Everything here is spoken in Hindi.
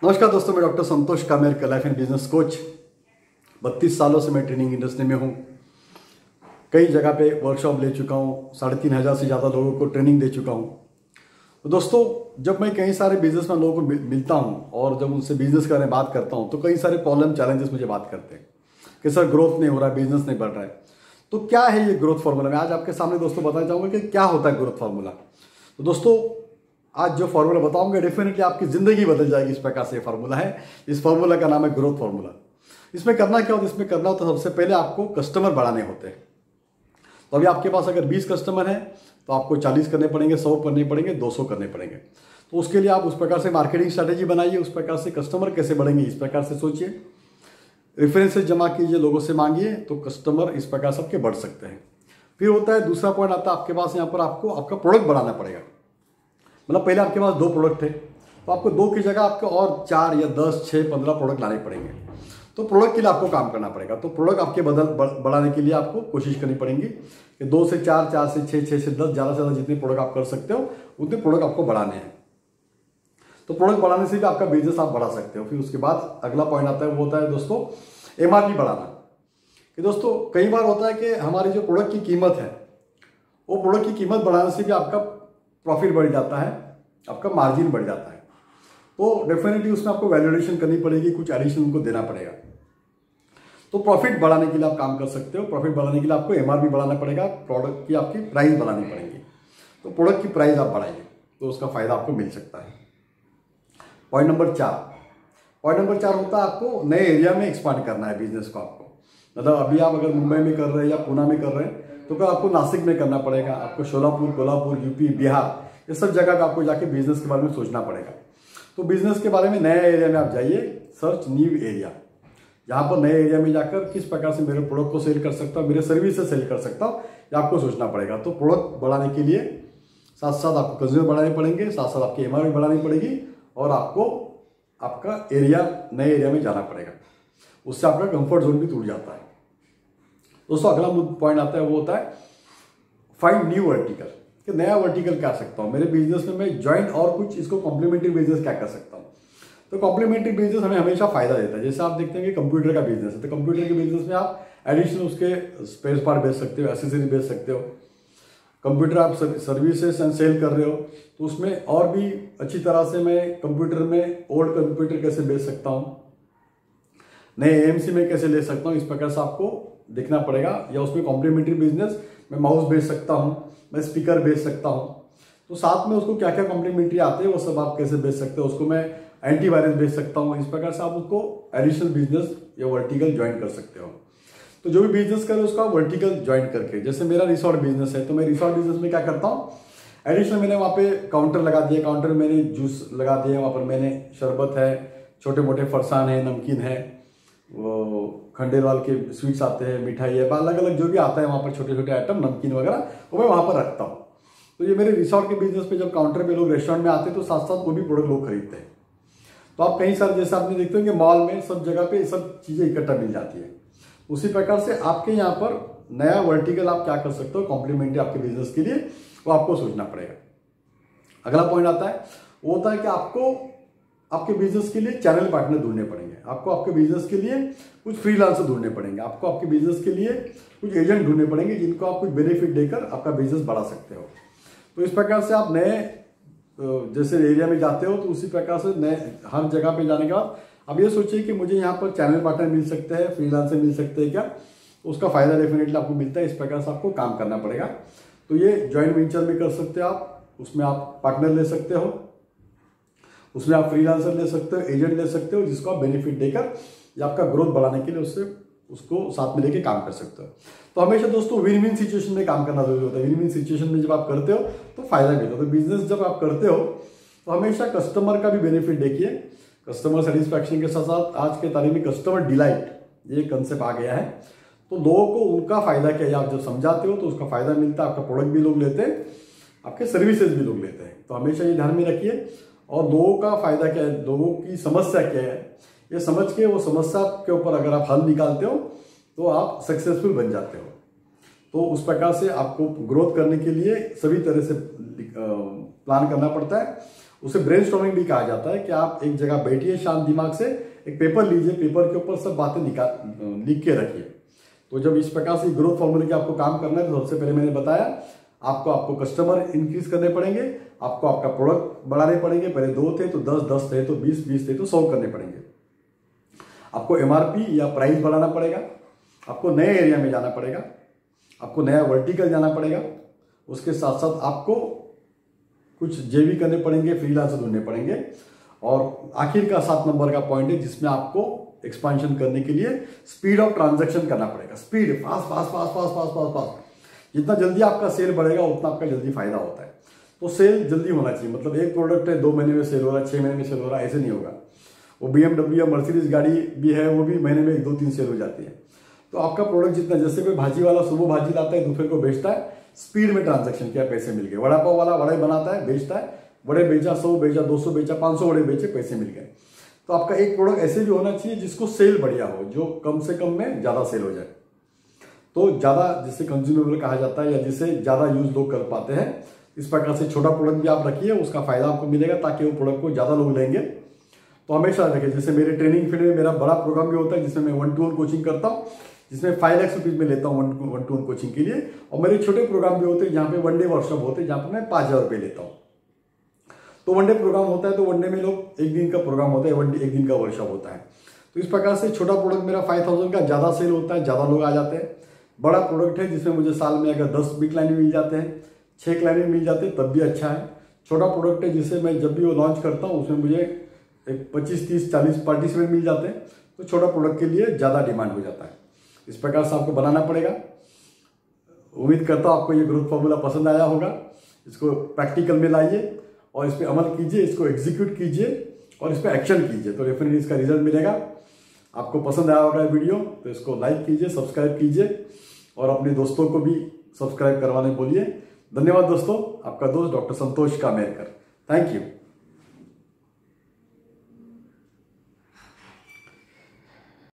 नमस्कार दोस्तों, मैं डॉक्टर संतोष कामेर का लाइफ एंड बिजनेस कोच। 32 सालों से मैं ट्रेनिंग इंडस्ट्री में हूँ। कई जगह पे वर्कशॉप ले चुका हूँ, 3500 से ज़्यादा लोगों को ट्रेनिंग दे चुका हूँ। तो दोस्तों, जब मैं कई सारे बिजनेसमैन लोगों को मिलता हूँ और जब उनसे बिजनेस के बारे में बात करता हूँ तो कई सारे प्रॉब्लम चैलेंजेस मुझे बात करते हैं कि सर ग्रोथ नहीं हो रहा है, बिजनेस नहीं बढ़ रहा है। तो क्या है ये ग्रोथ फार्मूला? मैं आज आपके सामने दोस्तों बताना चाहूँगा कि क्या होता है ग्रोथ फार्मूला। तो दोस्तों, आज जो फार्मूला बताऊंगा डेफिनेटली आपकी जिंदगी बदल जाएगी। इस प्रकार से फार्मूला है। इस फार्मूला का नाम है ग्रोथ फार्मूला। इसमें करना क्या होता है? इसमें करना होता है सबसे पहले आपको कस्टमर बढ़ाने होते हैं। तो अभी आपके पास अगर 20 कस्टमर हैं तो आपको 40 करने पड़ेंगे, 100 करने पड़ेंगे, 200 करने पड़ेंगे। तो उसके लिए आप उस प्रकार से मार्केटिंग स्ट्रैटेजी बनाइए। उस प्रकार से कस्टमर कैसे बढ़ेंगे इस प्रकार से सोचिए। रेफरेंसेस जमा कीजिए, लोगों से मांगिए, तो कस्टमर इस प्रकार से आपके बढ़ सकते हैं। फिर होता है दूसरा पॉइंट आता है आपके पास, यहाँ पर आपको आपका प्रोडक्ट बढ़ाना पड़ेगा। मतलब पहले आपके पास 2 प्रोडक्ट थे तो आपको 2 की जगह आपको और 4 या 10, 6, 15 प्रोडक्ट लाने पड़ेंगे। तो प्रोडक्ट के लिए आपको काम करना पड़ेगा। तो प्रोडक्ट आपके बढ़ाने के लिए आपको कोशिश करनी पड़ेगी कि 2 से 4, 4 से 6, 6 से 10, ज़्यादा से ज़्यादा जितने प्रोडक्ट आप कर सकते हो उतने प्रोडक्ट आपको बढ़ाने हैं। तो प्रोडक्ट बढ़ाने से भी आपका बिजनेस आप बढ़ा सकते हो। फिर उसके बाद अगला पॉइंट आता है, वो होता है दोस्तों एमआरपी बढ़ाना। कि दोस्तों कई बार होता है कि हमारी जो प्रोडक्ट की कीमत है वो प्रोडक्ट की कीमत बढ़ाने से भी आपका प्रॉफिट बढ़ जाता है, आपका मार्जिन बढ़ जाता है। तो डेफिनेटली उसमें आपको वैल्यूएशन करनी पड़ेगी, कुछ एडिशन उनको देना पड़ेगा। तो प्रॉफिट बढ़ाने के लिए आप काम कर सकते हो। प्रॉफिट बढ़ाने के लिए आपको एमआरपी बढ़ाना पड़ेगा, प्रोडक्ट की आपकी प्राइस बढ़ानी पड़ेगी। तो प्रोडक्ट की प्राइस आप बढ़ाइए तो उसका फायदा आपको मिल सकता है। पॉइंट नंबर 4 होता है आपको नए एरिया में एक्सपांड करना है बिजनेस को। आपको मतलब अभी आप अगर मुंबई में कर रहे हैं या पुणे में कर रहे हैं तो फिर आपको नासिक में करना पड़ेगा, आपको शोलापुर, कोल्हापुर, यूपी, बिहार, ये सब जगह का आपको जाके बिजनेस के बारे में सोचना पड़ेगा। तो बिजनेस के बारे में नए एरिया में आप जाइए, सर्च न्यू एरिया। जहाँ पर नए एरिया में जाकर किस प्रकार से मेरे प्रोडक्ट को सेल कर सकता हूँ, मेरे सर्विस से सेल कर सकता हूँ, ये आपको सोचना पड़ेगा। तो प्रोडक्ट बढ़ाने के लिए साथ साथ आपको कंज्यूमर बढ़ाने पड़ेंगे, साथ साथ आपकी एमआरपी बढ़ानी पड़ेगी और आपको आपका एरिया नए एरिया में जाना पड़ेगा। उससे आपका कंफर्ट जोन भी टूट जाता है। दोस्तों अगला पॉइंट आता है, वो होता है फाइंड न्यू वर्टिकल। कि नया वर्टिकल क्या सकता हूँ मेरे बिजनेस में, मैं ज्वाइंट और कुछ इसको कॉम्प्लीमेंट्री बिजनेस क्या कर सकता हूँ। तो कॉम्प्लीमेंट्री बिजनेस हमें हमेशा फायदा देता है। जैसे आप देखते हैं कि कंप्यूटर का बिजनेस है, तो कंप्यूटर के बिजनेस में आप एडिशनल उसके स्पेयर पार्ट बेच सकते हो, एसेसरी बेच सकते हो। कंप्यूटर आप सर्विसेज एंड सेल कर रहे हो तो उसमें और भी अच्छी तरह से मैं कंप्यूटर में ओल्ड कंप्यूटर कैसे बेच सकता हूँ, नए एएमसी में कैसे ले सकता हूँ, इस प्रकार से आपको देखना पड़ेगा। या उसमें कॉम्प्लीमेंट्री बिजनेस, मैं माउस बेच सकता हूँ, मैं स्पीकर बेच सकता हूँ। तो साथ में उसको क्या क्या कॉम्प्लीमेंट्री आते हैं वो सब आप कैसे बेच सकते हो। उसको मैं एंटीवायरस बेच सकता हूँ। इस प्रकार से आप उसको एडिशनल बिजनेस या वर्टिकल ज्वाइन कर सकते हो। तो जो भी बिजनेस करें उसका वर्टिकल ज्वाइन करके, जैसे मेरा रिसोर्ट बिजनेस है तो मैं रिसोर्ट बिजनेस में क्या करता हूँ, एडिशनल मैंने वहाँ पे काउंटर लगा दिया, काउंटर में मैंने जूस लगा दिया, वहाँ पर मैंने शरबत है, छोटे मोटे फरसान है, नमकीन है, वो खंडेलवाल के स्वीट्स आते हैं, मिठाई है, अलग अलग जो भी आता है वहाँ पर छोटे छोटे आइटम, नमकीन वगैरह, वो मैं वहाँ पर रखता हूँ। तो ये मेरे रिसोर्ट के बिजनेस पे जब काउंटर पे लोग रेस्टोरेंट में आते हैं तो साथ साथ वो भी प्रोडक्ट लोग खरीदते हैं। तो आप कहीं सारे जैसे आपने देखते होंगे मॉल में सब जगह पे सब चीज़ें इकट्ठा मिल जाती है। उसी प्रकार से आपके यहाँ पर नया वर्टिकल आप क्या कर सकते हो कॉम्प्लीमेंट्री आपके बिजनेस के लिए, वो आपको सोचना पड़ेगा। अगला पॉइंट आता है, वो होता है कि आपको आपके बिजनेस के लिए चैनल पार्टनर ढूंढने पड़ेंगे। आपको आपके बिजनेस के लिए कुछ फ्रीलांसर ढूंढने पड़ेंगे। आपको आपके बिजनेस के लिए कुछ एजेंट ढूंढने पड़ेंगे जिनको आप कुछ बेनिफिट देकर आपका बिजनेस बढ़ा सकते हो। तो इस प्रकार से आप नए जैसे एरिया में जाते हो तो उसी प्रकार से नए हर जगह पे जाने के बाद अब ये सोचिए कि मुझे यहाँ पर चैनल पार्टनर मिल सकते हैं, फ्रीलांसर मिल सकते हैं क्या, तो उसका फायदा डेफिनेटली आपको मिलता है। इस प्रकार से आपको काम करना पड़ेगा। तो ये ज्वाइंट वेंचर में कर सकते हो आप, उसमें आप पार्टनर ले सकते हो, उसमें आप फ्रीलांसर ले सकते हो, एजेंट ले सकते हो, जिसको आप बेनिफिट देकर या आपका ग्रोथ बढ़ाने के लिए उसको साथ में लेके काम कर सकते हो। तो हमेशा दोस्तों विन विन सिचुएशन में काम करना जरूरी होता है। विन विन सिचुएशन में जब आप करते हो तो फायदा मिलता है। तो बिजनेस जब आप करते हो तो हमेशा कस्टमर का भी बेनिफिट देखिए। कस्टमर सेटिस्फैक्शन के साथ साथ आज के तारीख में कस्टमर डिलाइट ये कंसेप्ट आ गया है। तो लोगों को उनका फायदा क्या है आप जब समझाते हो तो उसका फायदा मिलता है। आपका प्रोडक्ट भी लोग लेते हैं, आपके सर्विसेज भी लोग लेते हैं। तो हमेशा ये ध्यान में रखिए। और लोगों का फायदा क्या है, लोगों की समस्या क्या है, ये समझ के वो समस्या के ऊपर अगर आप हल निकालते हो तो आप सक्सेसफुल बन जाते हो। तो उस प्रकार से आपको ग्रोथ करने के लिए सभी तरह से प्लान करना पड़ता है उसे ब्रेनस्टॉर्मिंग भी कहा जाता है कि आप एक जगह बैठिए शांत दिमाग से, एक पेपर लीजिए, पेपर के ऊपर सब बातें लिख के रखिए। तो जब इस प्रकार से ग्रोथ फॉर्मूले के आपको काम करना है तो सबसे पहले मैंने बताया आपको कस्टमर इंक्रीज करने पड़ेंगे, आपको आपका प्रोडक्ट बढ़ाने पड़ेंगे। पहले 2 थे तो 10, 10 थे तो 20, 20 थे तो 100 करने पड़ेंगे। आपको एमआरपी या प्राइस बढ़ाना पड़ेगा, आपको नए एरिया में जाना पड़ेगा, आपको नया वर्टिकल जाना पड़ेगा। उसके साथ साथ आपको कुछ जेवी करने पड़ेंगे, फ्रीलांसर ढूंढने पड़ेंगे। और आखिर का 7 नंबर का पॉइंट है जिसमें आपको एक्सपांशन करने के लिए स्पीड ऑफ ट्रांजैक्शन करना पड़ेगा। Speed, fast fast fast fast fast fast fast. जितना जल्दी आपका सेल बढ़ेगा उतना आपका जल्दी फायदा होता है। तो सेल जल्दी होना चाहिए। मतलब एक प्रोडक्ट है 2 महीने में सेल हो रहा है, 6 महीने में सेल हो रहा है, ऐसे नहीं होगा। वो BMW या मर्सिडीज गाड़ी भी है, वो भी महीने में 1, 2, 3 सेल हो जाती है। तो आपका प्रोडक्ट जितना, जैसे कोई भाजी वाला सुबह भाजी लाता है, दोपहर को बेचता है, स्पीड में ट्रांजैक्शन किया, पैसे मिल गए। वड़ा पाव वाला वड़े बनाता है, बेचता है, वड़े बेचा, 100 बेचा, 200 बेचा, 500 वड़े बेचे, पैसे मिल गए। तो आपका एक प्रोडक्ट ऐसे भी होना चाहिए जिसको सेल बढ़िया हो, जो कम से कम में ज्यादा सेल हो जाए। तो ज्यादा जिसे कंज्यूमेबल कहा जाता है या जिसे ज्यादा यूज लोग कर पाते हैं, इस प्रकार से छोटा प्रोडक्ट भी आप रखिए, उसका फायदा आपको मिलेगा ताकि वो प्रोडक्ट को ज्यादा लोग लेंगे। तो हमेशा रखिए, जैसे मेरे ट्रेनिंग फील्ड में मेरा बड़ा प्रोग्राम भी होता है जिसमें मैं 1-to-1 कोचिंग करता हूँ, जिसमें 5 लाख रुपीज में लेता हूँ 1-to-1 कोचिंग के लिए। और मेरे छोटे प्रोग्राम भी होते हैं जहाँ पे 1 डे वर्कशॉप होते हैं, जहाँ पे मैं 5,000 रुपये लेता हूँ। तो 1 डे प्रोग्राम होता है, तो 1 डे में लोग 1 दिन का प्रोग्राम होता है, 1 दिन का वर्कशॉप होता है। तो इस प्रकार से छोटा प्रोडक्ट मेरा 5,000 का ज्यादा सेल होता है, ज्यादा लोग आ जाते हैं। बड़ा प्रोडक्ट है जिसमें मुझे साल में अगर 10 भी क्लाइंट मिल जाते हैं, 6 क्लाइंट मिल जाते हैं, तब भी अच्छा है। छोटा प्रोडक्ट है जिसे मैं जब भी वो लॉन्च करता हूँ उसमें मुझे 25, 30, 40 पार्टिसिपेंट मिल जाते हैं, तो छोटा प्रोडक्ट के लिए ज़्यादा डिमांड हो जाता है। इस प्रकार से आपको बनाना पड़ेगा। उम्मीद करता हूँ आपको ये ग्रोथ फॉर्मूला पसंद आया होगा। इसको प्रैक्टिकल में लाइए और इस पर अमल कीजिए, इसको एग्जीक्यूट कीजिए और इस पर एक्शन कीजिए, तो डेफिनेटली इसका रिजल्ट मिलेगा। आपको पसंद आया होगा वीडियो तो इसको लाइक कीजिए, सब्सक्राइब कीजिए और अपने दोस्तों को भी सब्सक्राइब करवाने बोलिए। धन्यवाद दोस्तों, आपका दोस्त doctor Santosh Kamerkar. Thank you.